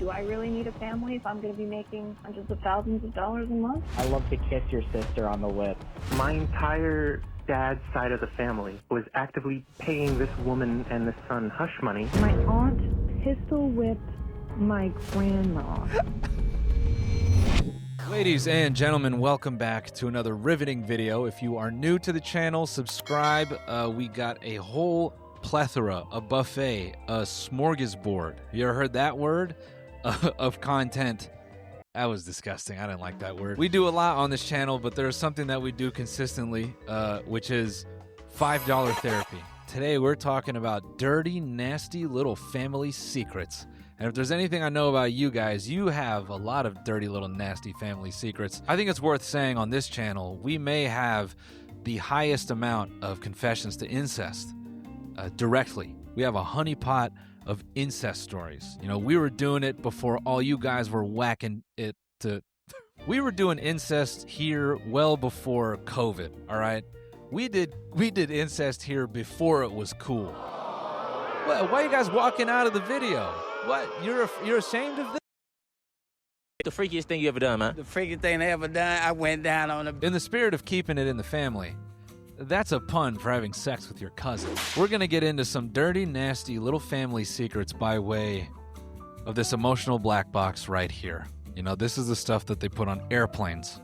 Do I really need a family if I'm going to be making hundreds of thousands of dollars a month? I love to kiss your sister on the lips. My entire dad's side of the family was actively paying this woman and this son hush money. My aunt pistol whipped my grandma. Ladies and gentlemen, welcome back to another riveting video. If you are new to the channel, subscribe. We got a whole plethora, a buffet, a smorgasbord. You ever heard that word? Of content. That was disgusting. I didn't like that word. We do a lot on this channel, but there's something that we do consistently, which is $5 therapy. Today, we're talking about dirty, nasty little family secrets. And if there's anything I know about you guys, you have a lot of dirty little nasty family secrets. I think it's worth saying on this channel, we may have the highest amount of confessions to incest directly. We have a honeypot of incest stories. You know, we were doing it before all you guys were whacking it to... We were doing incest here well before COVID, all right? We did incest here before it was cool. Why are you guys walking out of the video? What? You're ashamed of this? The freakiest thing you ever done, man? The freakiest thing I ever done, I went down on a... In the spirit of keeping it in the family, that's a pun for having sex with your cousin. We're gonna get into some dirty, nasty little family secrets by way of this emotional black box right here. You know, this is the stuff that they put on airplanes,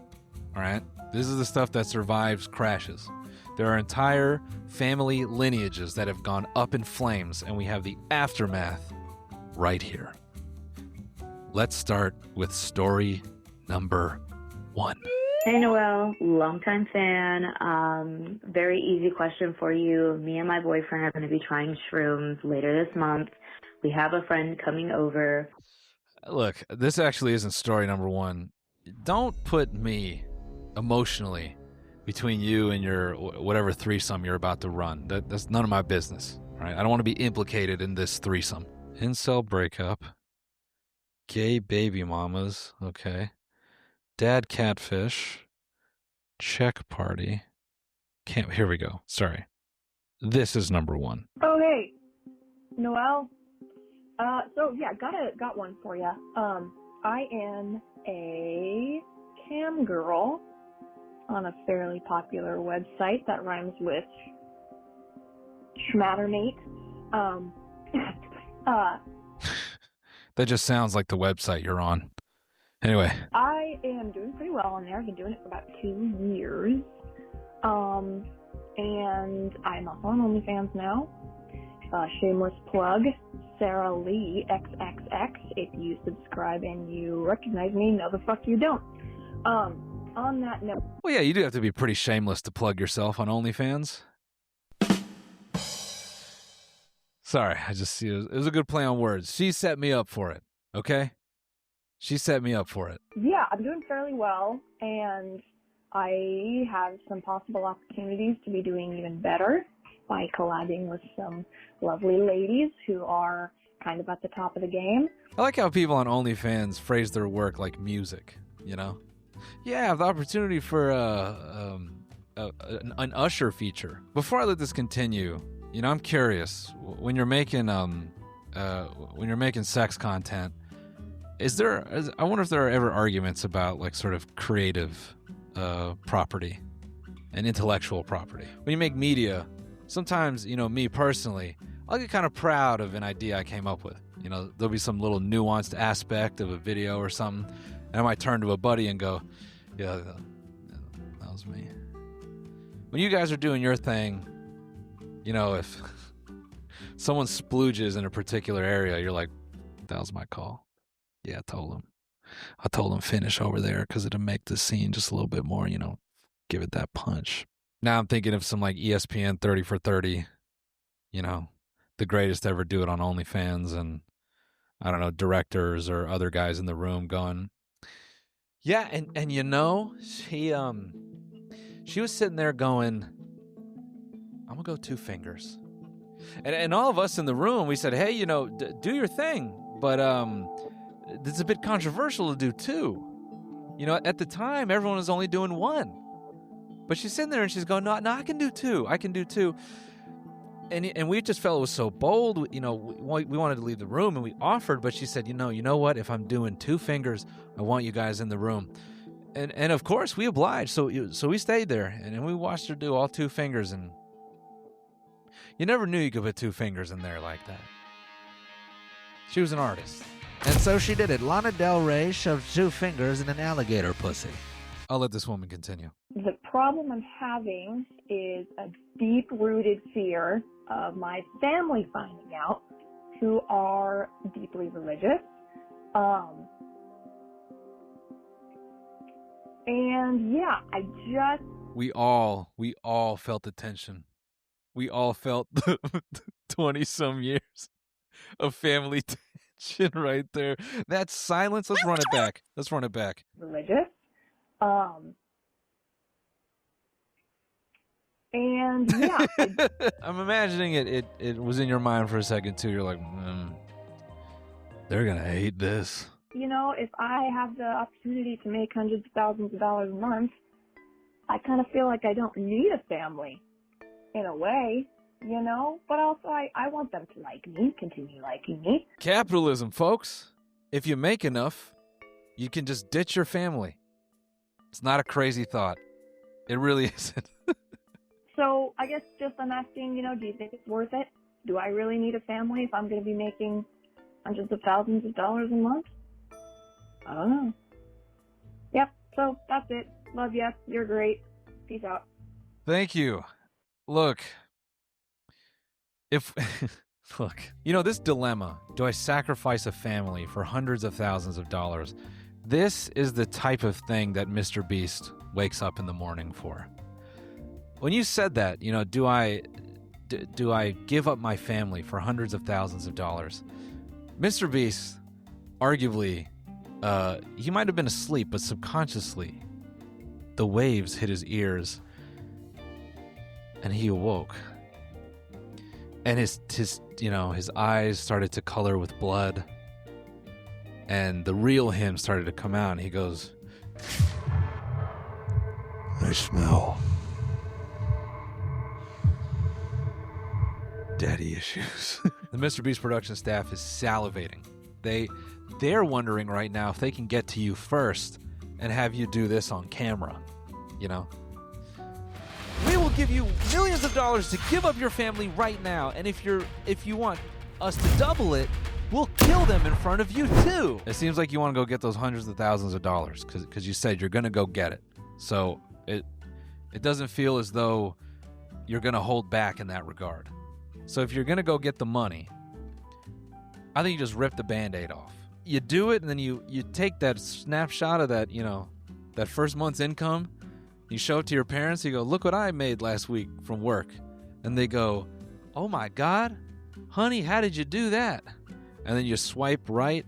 all right? This is the stuff that survives crashes. There are entire family lineages that have gone up in flames, and we have the aftermath right here. Let's start with story number 1. Hey Noel, longtime fan. Very easy question for you. Me and my boyfriend are going to be trying shrooms later this month. We have a friend coming over. Look, this actually isn't story number 1. Don't put me emotionally between you and your whatever threesome you're about to run. That's none of my business. All right? I don't want to be implicated in this threesome. Incel breakup. Gay baby mamas. Okay. Dad catfish. Check party. Here we go. Sorry. This is number 1. Oh, hey, Noel. So yeah, got one for you. I am a cam girl on a fairly popular website that rhymes with schmattermate. That just sounds like the website you're on. Anyway. I am doing pretty well on there. I've been doing it for about 2 years. And I'm also on OnlyFans now. Shameless plug, Sarah Lee XXX. If you subscribe and you recognize me, no the fuck you don't. On that note. Well, yeah, you do have to be pretty shameless to plug yourself on OnlyFans. Sorry, it was a good play on words. She set me up for it, okay? She set me up for it. Yeah, I'm doing fairly well, and I have some possible opportunities to be doing even better by collabing with some lovely ladies who are kind of at the top of the game. I like how people on OnlyFans phrase their work like music, you know? Yeah, I have the opportunity for an Usher feature. Before I let this continue, you know, I'm curious. When you're making sex content, I wonder if there are ever arguments about like sort of creative property and intellectual property. When you make media, sometimes, you know, me personally, I'll get kind of proud of an idea I came up with. You know, there'll be some little nuanced aspect of a video or something, and I might turn to a buddy and go, yeah, that was me. When you guys are doing your thing, you know, if someone splooges in a particular area, you're like, that was my call. Yeah, I told him finish over there because it'll make the scene just a little bit more, you know, give it that punch. Now I'm thinking of some like ESPN 30 for 30, you know, the greatest ever do it on OnlyFans, and I don't know, directors or other guys in the room going, yeah, and you know, she was sitting there going, I'm gonna go 2 fingers. And all of us in the room, we said, hey, you know, do your thing, but it's a bit controversial to do 2. You know, at the time, everyone was only doing 1. But she's sitting there and she's going, no, I can do 2. I can do 2. And we just felt it was so bold. You know, we wanted to leave the room, and we offered, but she said, you know what? If I'm doing 2 fingers, I want you guys in the room. And of course, we obliged. So we stayed there, and we watched her do all 2 fingers, and you never knew you could put 2 fingers in there like that. She was an artist. And so she did it. Lana Del Rey shoved 2 fingers in an alligator pussy. I'll let this woman continue. The problem I'm having is a deep-rooted fear of my family finding out, who are deeply religious. And yeah, We all felt the tension. We all felt the 20-some years of family tension right there. That silence. Let's run it back. Religious. And yeah. I'm imagining it was in your mind for a second too. You're like, they're going to hate this. You know, if I have the opportunity to make hundreds of thousands of dollars a month, I kind of feel like I don't need a family in a way, you know? But also I want them to like me, continue liking me. Capitalism, folks. If you make enough, you can just ditch your family. It's not a crazy thought. It really isn't. So I guess just I'm asking, you know, do you think it's worth it? Do I really need a family if I'm going to be making hundreds of thousands of dollars a month? I don't know. Yep, so that's it. Love you. You're great. Peace out. Thank you. Look, you know, this dilemma, do I sacrifice a family for hundreds of thousands of dollars? This is the type of thing that Mr. Beast wakes up in the morning for. When you said that, you know, do I give up my family for hundreds of thousands of dollars? Mr. Beast, arguably, he might have been asleep, but subconsciously, the waves hit his ears, and he awoke. And his eyes started to color with blood, and the real him started to come out, and he goes, I smell daddy issues. The Mr. Beast production staff is salivating. They're wondering right now if they can get to you first and have you do this on camera, you know? We will give you millions of dollars to give up your family right now, and if you want us to double it, we'll kill them in front of you too. It seems like you want to go get those hundreds of thousands of dollars because you said you're going to go get it. So it doesn't feel as though you're going to hold back in that regard. So if you're going to go get the money, I think you just rip the Band-Aid off. You do it, and then you take that snapshot of that, you know, that first month's income. You show it to your parents. You go, look what I made last week from work. And they go, oh my God, honey, how did you do that? And then you swipe right,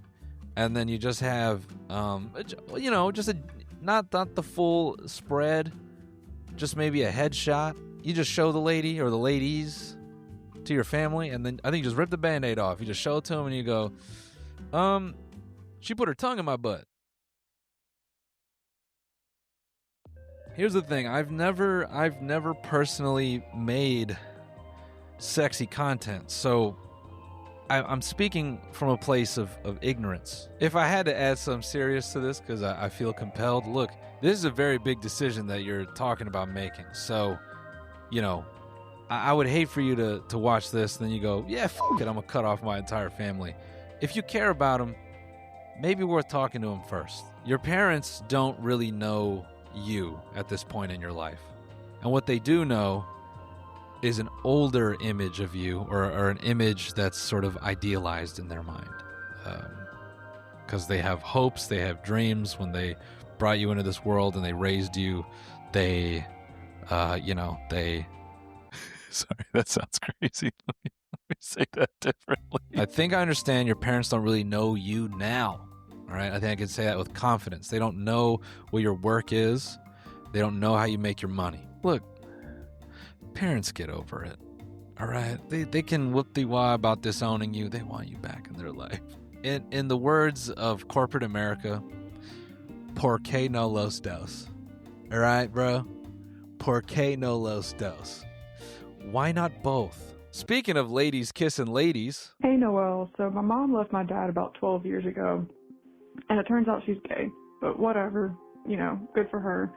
and then you just have, you know, just not the full spread, just maybe a headshot. You just show the lady or the ladies to your family, and then I think you just rip the Band-Aid off. You just show it to them, and you go, she put her tongue in my butt. Here's the thing. I've never personally made sexy content, so I'm speaking from a place of ignorance. If I had to add some serious to this, because I feel compelled, look, this is a very big decision that you're talking about making. So, you know, I would hate for you to watch this, and then you go, yeah, f*** it, I'm going to cut off my entire family. If you care about them, maybe worth talking to them first. Your parents don't really know you at this point in your life. And what they do know is an older image of you, or an image that's sort of idealized in their mind. Because they have hopes, they have dreams. When they brought you into this world and they raised you, they, sorry, that sounds crazy. Let me say that differently. I think I understand your parents don't really know you now. All right, I think I can say that with confidence. They don't know what your work is. They don't know how you make your money. Look, parents get over it. All right, they can whoop-de-wah about disowning you. They want you back in their life. In the words of corporate America, ¿por qué no los dos? All right, bro? ¿Por qué no los dos? Why not both? Speaking of ladies kissing ladies. Hey, Noel. So my mom left my dad about 12 years ago, and it turns out she's gay. But whatever, good for her.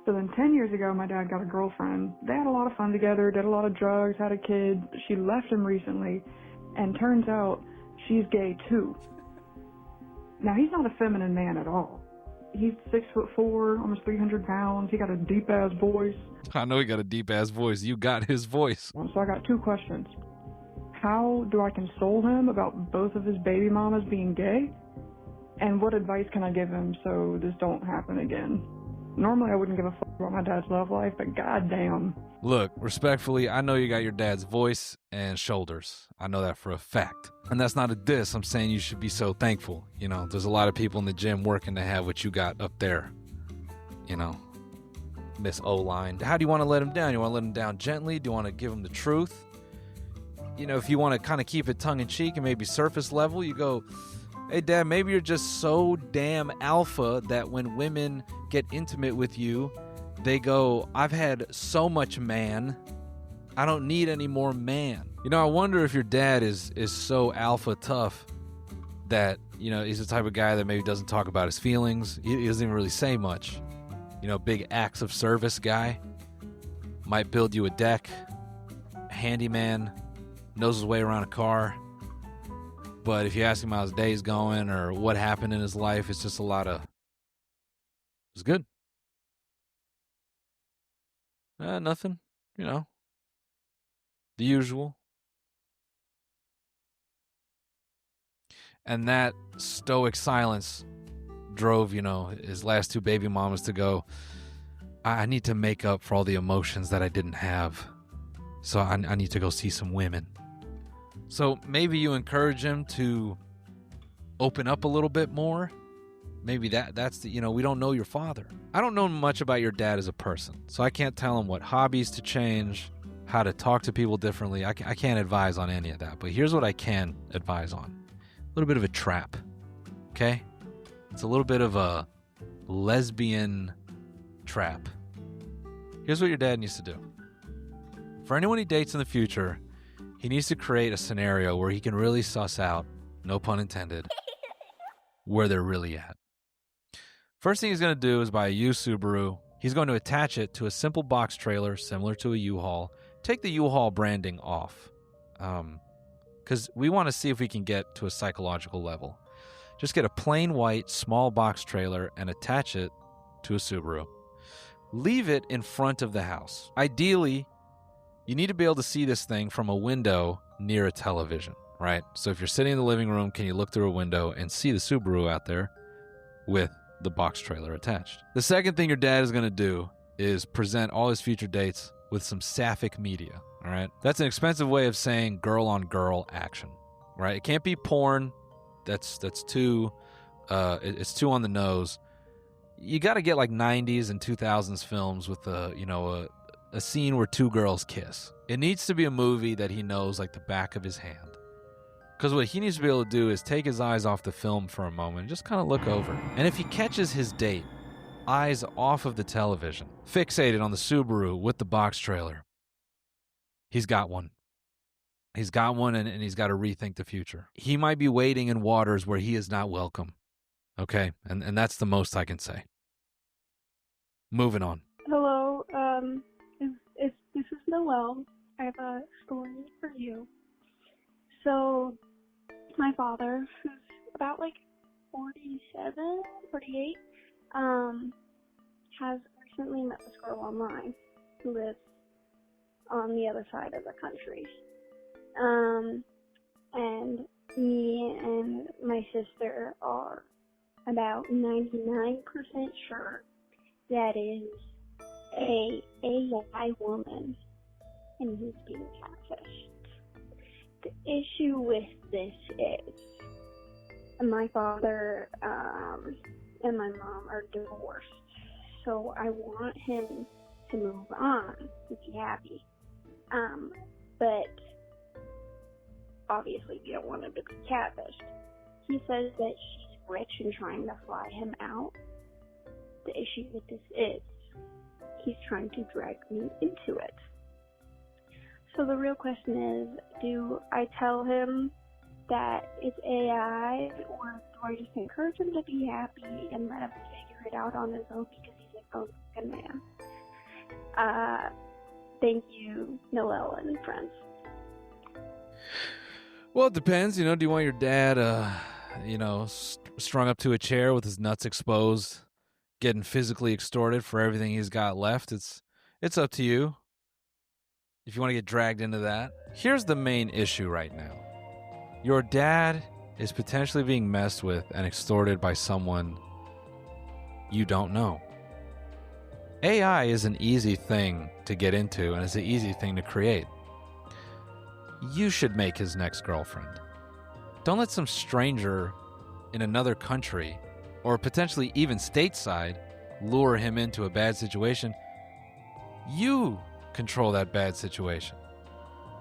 So then 10 years ago, my dad got a girlfriend. They had a lot of fun together, did a lot of drugs, had a kid. She left him recently, and turns out she's gay too. Now, he's not a feminine man at all. He's 6'4", almost 300 pounds. He got a deep-ass voice. I know he got a deep-ass voice. You got his voice. So I got 2 questions. How do I console him about both of his baby mamas being gay? And what advice can I give him so this don't happen again? Normally I wouldn't give a fuck about my dad's love life, but goddamn. Look, respectfully, I know you got your dad's voice and shoulders. I know that for a fact. And that's not a diss. I'm saying you should be so thankful. There's a lot of people in the gym working to have what you got up there. Miss O-line. How do you want to let him down? You want to let him down gently? Do you want to give him the truth? If you want to kind of keep it tongue-in-cheek and maybe surface level, you go, hey, Dad, maybe you're just so damn alpha that when women get intimate with you, they go, I've had so much man, I don't need any more man. I wonder if your dad is so alpha tough that, he's the type of guy that maybe doesn't talk about his feelings. He doesn't even really say much. Big acts of service guy. Might build you a deck. Handyman. Knows his way around a car. But if you ask him how his day's going or what happened in his life, it's just a lot of, it's good. Nothing, the usual. And that stoic silence drove, his last 2 baby mamas to go, I need to make up for all the emotions that I didn't have. So I need to go see some women. So maybe you encourage him to open up a little bit more. Maybe that's the, we don't know your father. I don't know much about your dad as a person, so I can't tell him what hobbies to change, how to talk to people differently. I can't advise on any of that, but here's what I can advise on. A little bit of a trap, okay? It's a little bit of a lesbian trap. Here's what your dad needs to do. For anyone he dates in the future, he needs to create a scenario where he can really suss out, no pun intended, where they're really at. First thing he's going to do is buy a used Subaru. He's going to attach it to a simple box trailer similar to a U-Haul. Take the U-Haul branding off, because we want to see if we can get to a psychological level. Just get a plain white small box trailer and attach it to a Subaru. Leave it in front of the house. Ideally, you need to be able to see this thing from a window near a television, right? So if you're sitting in the living room, can you look through a window and see the Subaru out there with the box trailer attached? The second thing your dad is going to do is present all his future dates with some sapphic media, all right? That's an expensive way of saying girl-on-girl action, right? It can't be porn. That's too, it's too on the nose. You got to get like 90s and 2000s films with a scene where 2 girls kiss. It needs to be a movie that he knows like the back of his hand. Because what he needs to be able to do is take his eyes off the film for a moment and just kind of look over. And if he catches his date, eyes off of the television, fixated on the Subaru with the box trailer, he's got one. He's got one, and he's got to rethink the future. He might be wading in waters where he is not welcome. Okay? And that's the most I can say. Moving on. Hello, this is Noel. I have a story for you. So, my father, who's about like 47, 48, has recently met this girl online who lives on the other side of the country. And me and my sister are about 99% sure that is a AI woman and he's being catfished. The issue with this is my father and my mom are divorced, so I want him to move on and be happy. But obviously we don't want him to be catfished. He says that she's rich and trying to fly him out. The issue with this is he's trying to drag me into it. So the real question is, do I tell him that it's AI, or do I just encourage him to be happy and let him figure it out on his own because he's a grown man? Thank you, Noel and friends. Well, it depends. Do you want your dad, strung up to a chair with his nuts exposed, getting physically extorted for everything he's got left? It's up to you. If you want to get dragged into that. Here's the main issue right now. Your dad is potentially being messed with and extorted by someone you don't know. AI is an easy thing to get into, and it's an easy thing to create. You should make his next girlfriend. Don't let some stranger in another country, or potentially even stateside, lure him into a bad situation. You control that bad situation.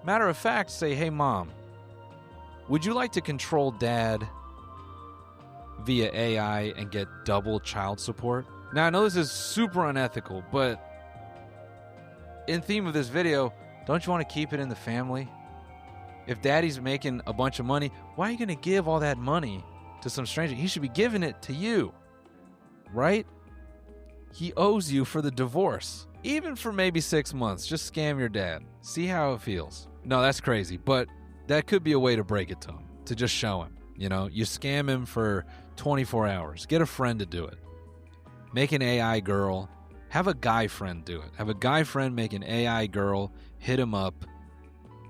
Matter of fact, say, hey, Mom, would you like to control Dad via AI and get double child support? Now, I know this is super unethical, but in theme of this video, don't you want to keep it in the family? If Daddy's making a bunch of money, why are you going to give all that money to some stranger? He should be giving it to you, right? He owes you for the divorce. Even for maybe 6 months, just scam your dad. See how it feels. No, that's crazy, but that could be a way to break it to him, to just show him. You scam him for 24 hours. Get a friend to do it. Make an AI girl. Have a guy friend do it. Have a guy friend make an AI girl, hit him up,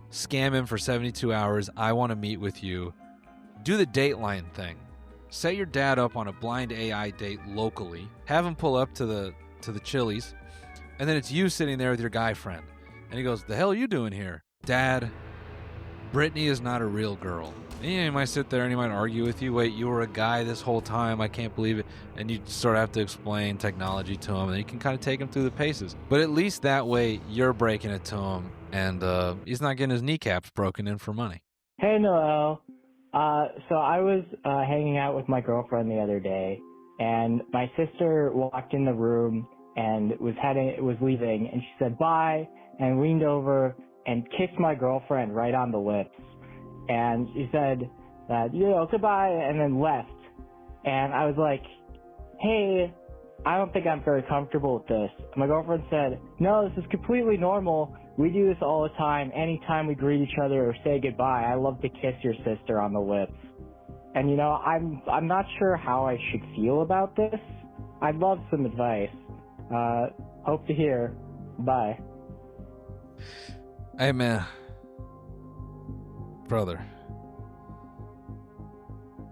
scam him for 72 hours. I want to meet with you. Do the Dateline thing. Set your dad up on a blind AI date locally. Have him pull up to the Chili's. And then it's you sitting there with your guy friend. And he goes, the hell are you doing here? Dad, Brittany is not a real girl. And he might sit there and he might argue with you. Wait, you were a guy this whole time. I can't believe it. And you sort of have to explain technology to him. And you can kind of take him through the paces. But at least that way, you're breaking it to him. And he's not getting his kneecaps broken in for money. Hey, Noel. So I was hanging out with my girlfriend the other day. And my sister walked in the room and was leaving, and she said bye, and leaned over and kissed my girlfriend right on the lips. And she said that, goodbye, and then left. And I was like, hey, I don't think I'm very comfortable with this. And my girlfriend said, no, this is completely normal. We do this all the time. Anytime we greet each other or say goodbye, I love to kiss your sister on the lips. And I'm not sure how I should feel about this. I'd love some advice. Hope to hear. Bye. Hey, man. Brother.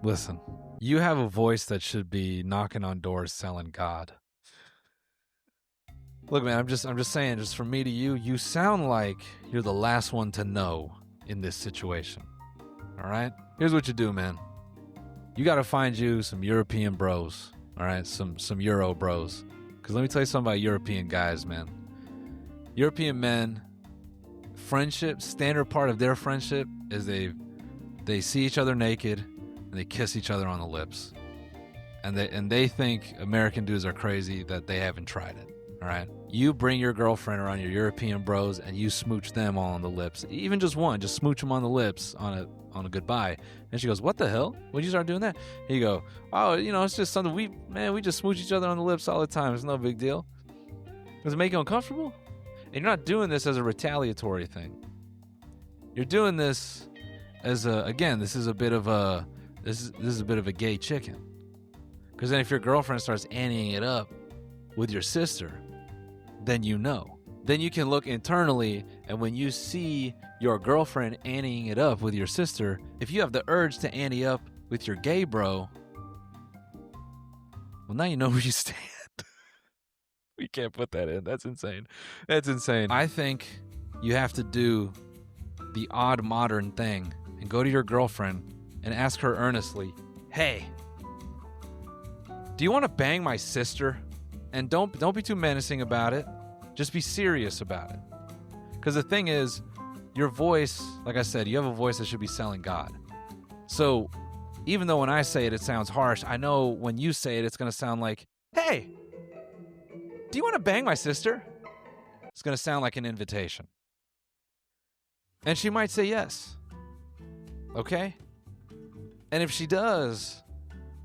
Listen. You have a voice that should be knocking on doors selling God. Look, man, I'm just saying, just from me to you, you sound like you're the last one to know in this situation. All right? Here's what you do, man. You got to find you some European bros. All right? Some Euro bros. Because let me tell you something about European guys, man. European men, friendship, standard part of their friendship is they see each other naked and they kiss each other on the lips. And they think American dudes are crazy that they haven't tried it. All right? You bring your girlfriend around your European bros and you smooch them all on the lips. Even just one, just smooch them on the lips on a goodbye. And she goes, what the hell? When'd you start doing that? And you go, oh, it's just something we just smooch each other on the lips all the time. It's no big deal. Does it make you uncomfortable? And you're not doing this as a retaliatory thing. You're doing this as this is a bit of a gay chicken. Because then if your girlfriend starts anteing it up with your sister, then you know. Then you can look internally, and when you see your girlfriend anteing it up with your sister, if you have the urge to ante up with your gay bro, well, now you know where you stand. We can't put that in. That's insane. That's insane. I think you have to do the odd modern thing and go to your girlfriend and ask her earnestly, hey, do you want to bang my sister? And don't be too menacing about it. Just be serious about it. Because the thing is, your voice, like I said, you have a voice that should be selling God. So even though when I say it, it sounds harsh, I know when you say it, it's going to sound like, hey, do you want to bang my sister? It's going to sound like an invitation. And she might say yes. Okay? And if she does,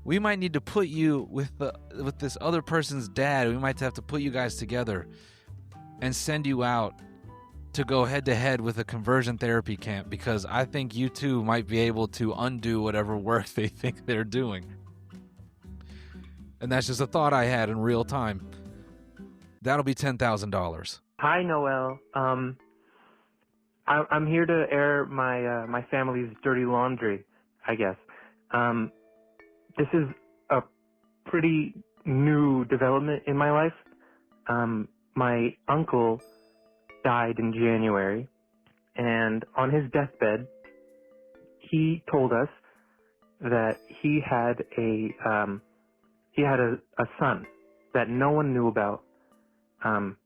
we might need to put you with this other person's dad. We might have to put you guys together and send you out to go head-to-head with a conversion therapy camp, because I think you two might be able to undo whatever work they think they're doing. And that's just a thought I had in real time. That'll be $10,000. Hi, Noel. I'm here to air my family's dirty laundry, I guess. This is a pretty new development in my life. My uncle died in January, and on his deathbed, he told us that he had a son that no one knew about, and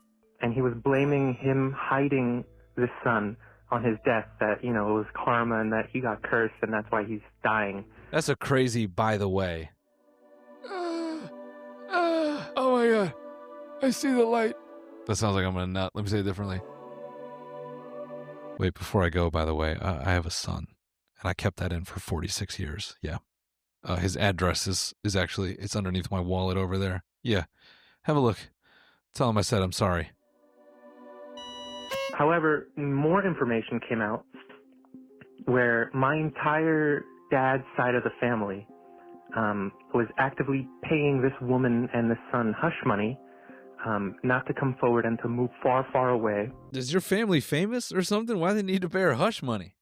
he was blaming him hiding this son on his death, that, it was karma and that he got cursed and that's why he's dying. That's a crazy by the way. Oh my God. I see the light. That sounds like I'm gonna nut. Let me say it differently. Wait, before I go, by the way, I have a son, and I kept that in for 46 years. Yeah. His address is actually, it's underneath my wallet over there. Yeah. Have a look. Tell him I said I'm sorry. However, more information came out where my entire dad's side of the family was actively paying this woman and this son hush money not to come forward and to move far, far away. Is your family famous or something? Why do they need to pay her hush money?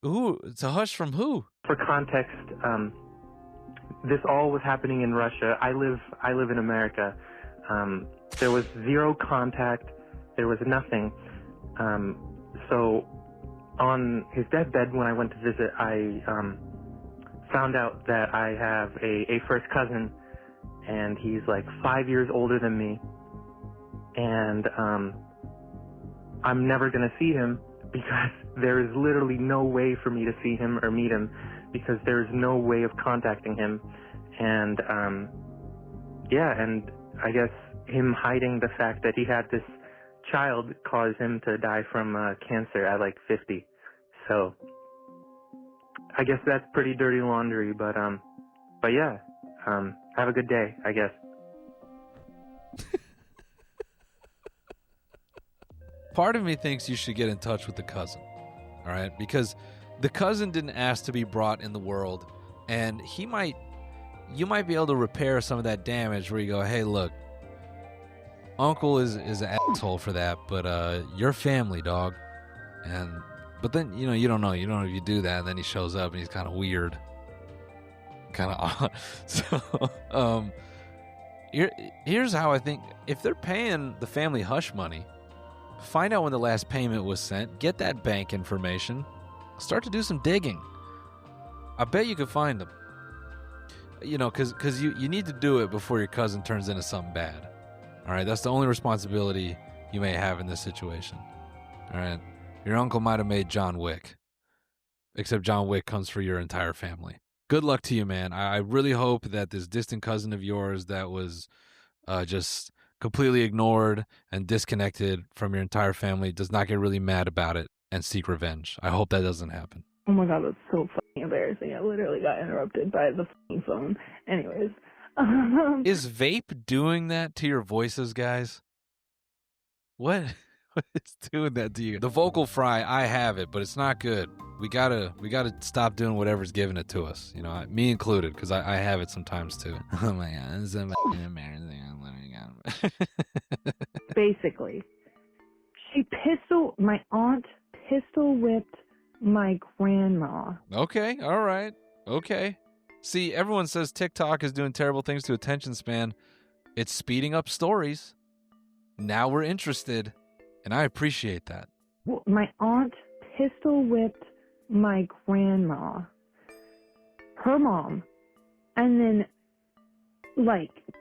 Who? To hush from who? For context, this all was happening in Russia. I live in America. There was zero contact. There was nothing. So on his deathbed, when I went to visit, I found out that I have a first cousin, and he's like 5 years older than me. And I'm never going to see him because there is literally no way for me to see him or meet him because there is no way of contacting him. And and I guess him hiding the fact that he had this child caused him to die from cancer at like 50. So I guess that's pretty dirty laundry, but yeah, have a good day, I guess. Part of me thinks you should get in touch with the cousin, all right? Because the cousin didn't ask to be brought in the world, and you might be able to repair some of that damage where you go, hey, look, Uncle is an asshole for that, but your family, dog. But then, you don't know. You don't know if you do that, and then he shows up, and he's kind of weird. Kind of odd. So, here's how I think. If they're paying the family hush money, find out when the last payment was sent, get that bank information, start to do some digging. I bet you could find them. Because you need to do it before your cousin turns into something bad. All right, that's the only responsibility you may have in this situation. All right, your uncle might have made John Wick, except John Wick comes for your entire family. Good luck to you, man. I really hope that this distant cousin of yours that was just completely ignored and disconnected from your entire family does not get really mad about it and seek revenge. I hope that doesn't happen. Oh my God, that's so fucking embarrassing. I literally got interrupted by the fucking phone. Anyways. Is vape doing that to your voices, guys? What is doing that to you? The vocal fry, I have it, but it's not good. We gotta stop doing whatever's giving it to us. Me included, because I have it sometimes too. Oh my God, this is embarrassing. Basically, my aunt pistol whipped my grandma. Okay, all right, okay. See, everyone says TikTok is doing terrible things to attention span. It's speeding up stories. Now we're interested, and I appreciate that. Well, my aunt pistol whipped my grandma, her mom, and then,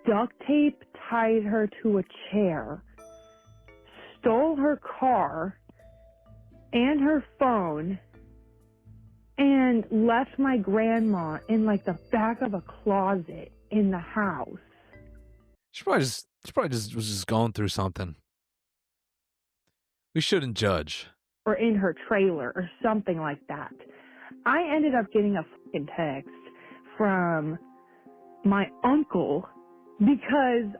duct tape tied her to a chair, stole her car and her phone, and left my grandma in the back of a closet in the house. She probably just was just going through something. We shouldn't judge. or in her trailer or something like that. I ended up getting a fucking text from my uncle because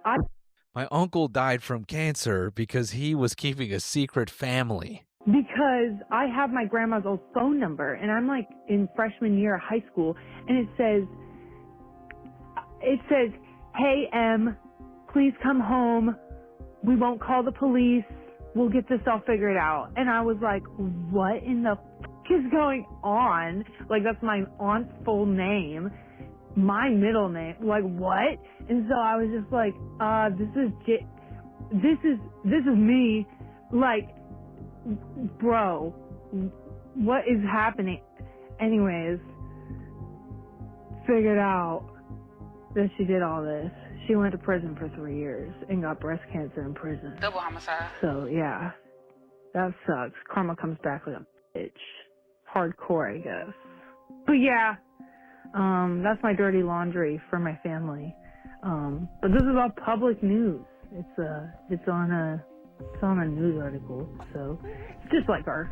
My uncle died from cancer because he was keeping a secret family. Because I have my grandma's old phone number, and I'm like in freshman year of high school, and it says, "Hey, M, please come home. We won't call the police. We'll get this all figured out." And I was like, what in the is going on? Like, that's my aunt's full name, my middle name. Like, what? And so I was just like, this is me. Like, bro, what is happening? Anyways, figured out that she did all this. She went to prison for 3 years and got breast cancer in prison. Double homicide. So, yeah, that sucks. Karma comes back like a bitch. Hardcore, I guess. But yeah, that's my dirty laundry for my family. But this is all public news. It's on a news article, so it's just like our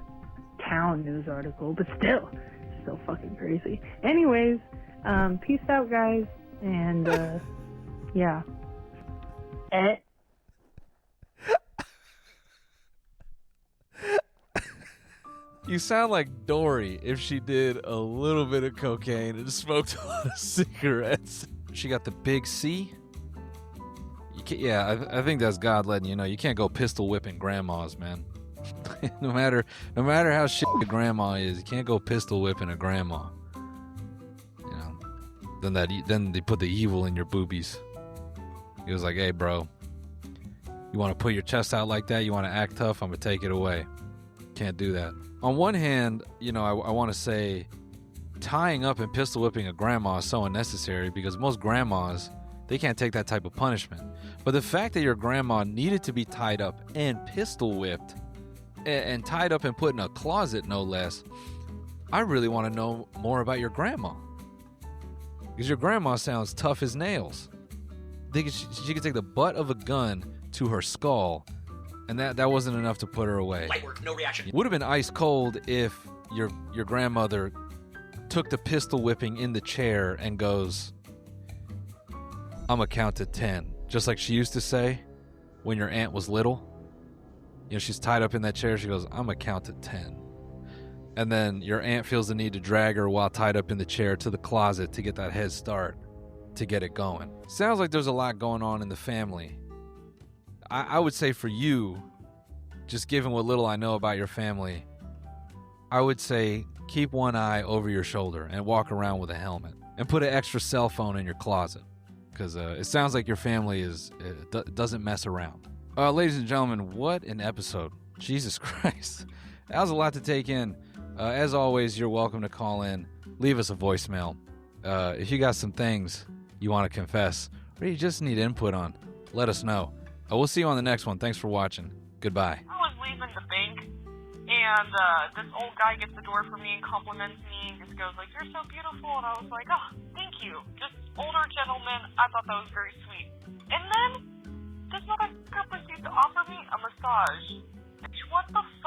town news article, but still fucking crazy. Anyways, peace out, guys, and yeah. You sound like Dory if she did a little bit of cocaine and smoked a lot of cigarettes. She got the big C. You can't, yeah, I think that's God letting you know you can't go pistol whipping grandmas, man. no matter how shit the grandma is, you can't go pistol whipping a grandma. You know, then they put the evil in your boobies. He was like, "Hey, bro, you want to put your chest out like that? You want to act tough? I'm gonna take it away. Can't do that." On one hand, you know, I want to say tying up and pistol whipping a grandma is so unnecessary because most grandmas, they can't take that type of punishment. But the fact that your grandma needed to be tied up and pistol whipped and tied up and put in a closet, no less, I really want to know more about your grandma. Because your grandma sounds tough as nails. She could take the butt of a gun to her skull, and that wasn't enough to put her away. Light work, no reaction. It would have been ice cold if your grandmother took the pistol whipping in the chair and goes, "I'm gonna count to 10," just like she used to say when your aunt was little. You know, she's tied up in that chair. She goes, "I'm gonna count to 10," and then your aunt feels the need to drag her while tied up in the chair to the closet to get that head start to get it going. Sounds like there's a lot going on in the family. I would say for you, just given what little I know about your family, I would say keep one eye over your shoulder and walk around with a helmet and put an extra cell phone in your closet because it sounds like your family doesn't mess around. Ladies and gentlemen, what an episode. Jesus Christ. That was a lot to take in. As always, you're welcome to call in. Leave us a voicemail. If you got some things you want to confess or you just need input on, let us know. We'll see you on the next one. Thanks for watching. Goodbye. I was leaving the bank, and this old guy gets the door for me and compliments me and just goes like, "You're so beautiful," and I was like, "Oh, thank you." Just older gentleman. I thought that was very sweet. And then this motherfucker proceeds to offer me a massage. What the fuck?